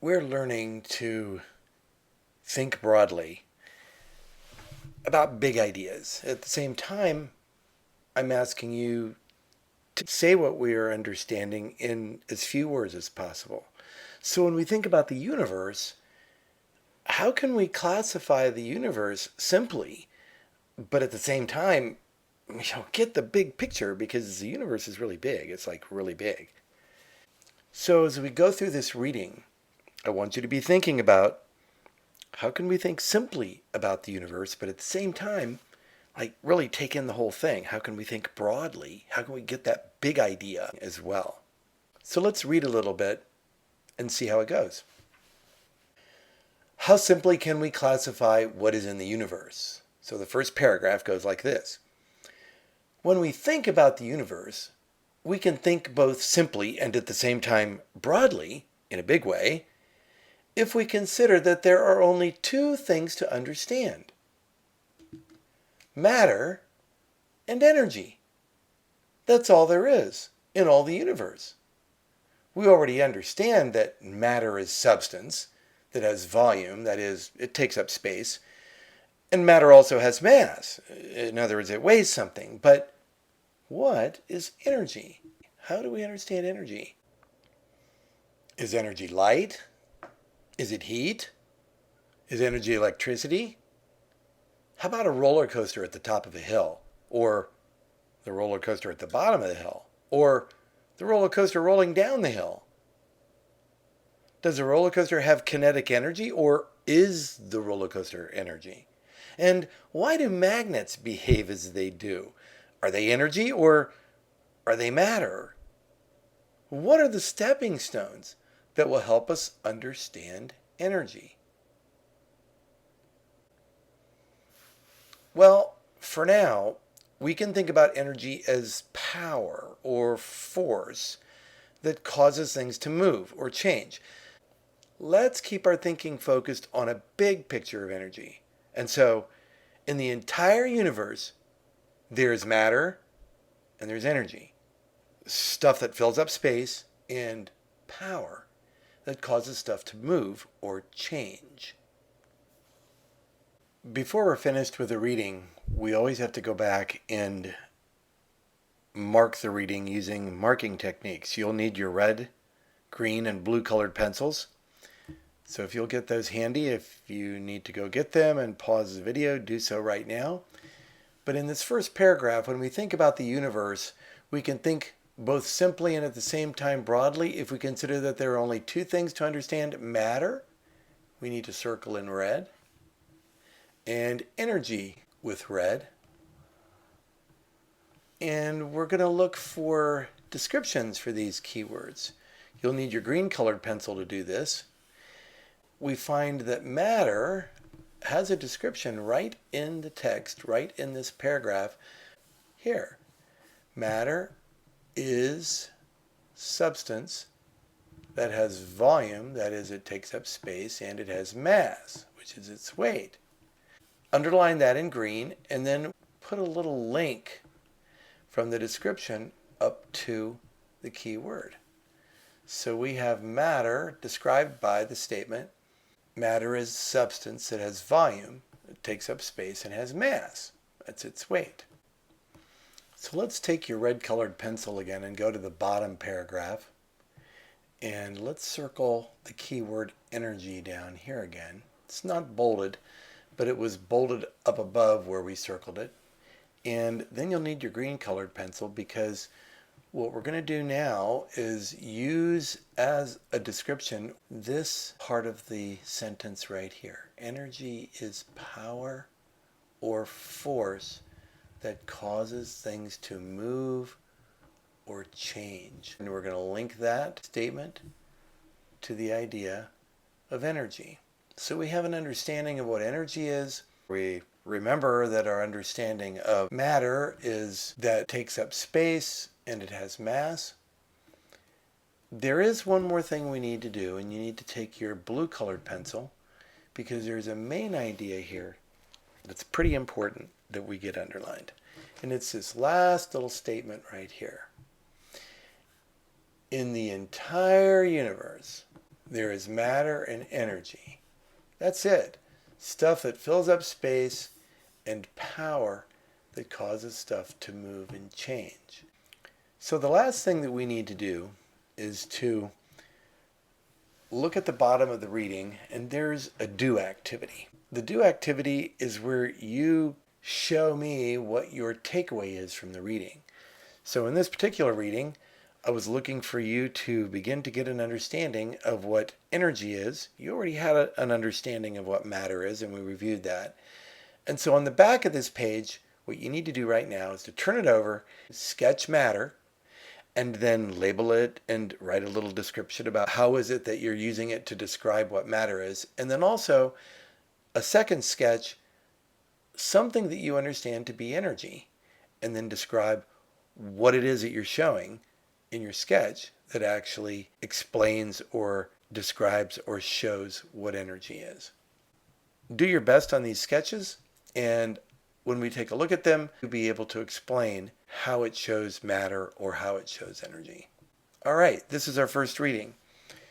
we're learning to think broadly about big ideas. At the same time, I'm asking you to say what we are understanding in as few words as possible. So when we think about the universe, how can we classify the universe simply, but at the same time, get the big picture because the universe is really big. It's like really big. So as we go through this reading, I want you to be thinking about how can we think simply about the universe, but at the same time, really take in the whole thing? How can we think broadly? How can we get that big idea as well? So let's read a little bit and see how it goes. How simply can we classify what is in the universe? So the first paragraph goes like this. When we think about the universe, we can think both simply and at the same time broadly, in a big way, if we consider that there are only two things to understand: matter and energy. That's all there is in all the universe. We already understand that matter is substance that has volume, that is, it takes up space, and matter also has mass. In other words, it weighs something. But what is energy? How do we understand energy? Is energy light? Is it heat? Is energy electricity? How about a roller coaster at the top of a hill? Or the roller coaster at the bottom of the hill? Or the roller coaster rolling down the hill? Does a roller coaster have kinetic energy, or is the roller coaster energy? And why do magnets behave as they do? Are they energy, or are they matter? What are the stepping stones that will help us understand energy? Well, for now, we can think about energy as power or force that causes things to move or change. Let's keep our thinking focused on a big picture of energy. And so, in the entire universe, there's matter and there's energy. Stuff that fills up space, and power that causes stuff to move or change. Before we're finished with the reading, we always have to go back and mark the reading using marking techniques. You'll need your red, green, and blue colored pencils. So if you'll get those handy, if you need to go get them and pause the video, do so right now. But in this first paragraph, when we think about the universe, we can think both simply and at the same time broadly if we consider that there are only two things to understand: matter, we need to circle in red, and energy with red. And we're going to look for descriptions for these keywords. You'll need your green colored pencil to do this. We find that matter has a description right in the text, right in this paragraph here. Matter is substance that has volume, that is, it takes up space, and it has mass, which is its weight. Underline that in green, and then put a little link from the description up to the key word. So we have matter described by the statement, matter is substance that has volume, it takes up space, and has mass. That's its weight. So let's take your red colored pencil again and go to the bottom paragraph. And let's circle the keyword energy down here again. It's not bolded, but it was bolded up above where we circled it. And then you'll need your green colored pencil, because what we're going to do now is use as a description this part of the sentence right here. Energy is power or force that causes things to move or change. And we're going to link that statement to the idea of energy. So we have an understanding of what energy is. We remember that our understanding of matter is that it takes up space and it has mass. There is one more thing we need to do, and you need to take your blue colored pencil, because there's a main idea here that's pretty important that we get underlined. And it's this last little statement right here. In the entire universe, there is matter and energy. That's it. Stuff that fills up space and power that causes stuff to move and change. So the last thing that we need to do is to look at the bottom of the reading, and there's a do activity. The do activity is where you show me what your takeaway is from the reading. So in this particular reading, I was looking for you to begin to get an understanding of what energy is. You already had an understanding of what matter is, and we reviewed that. And so on the back of this page, what you need to do right now is to turn it over, sketch matter, and then label it and write a little description about how is it that you're using it to describe what matter is. And then also a second sketch, something that you understand to be energy, and then describe what it is that you're showing in your sketch that actually explains or describes or shows what energy is. Do your best on these sketches, and when we take a look at them, you'll be able to explain how it shows matter or how it shows energy. All right, this is our first reading.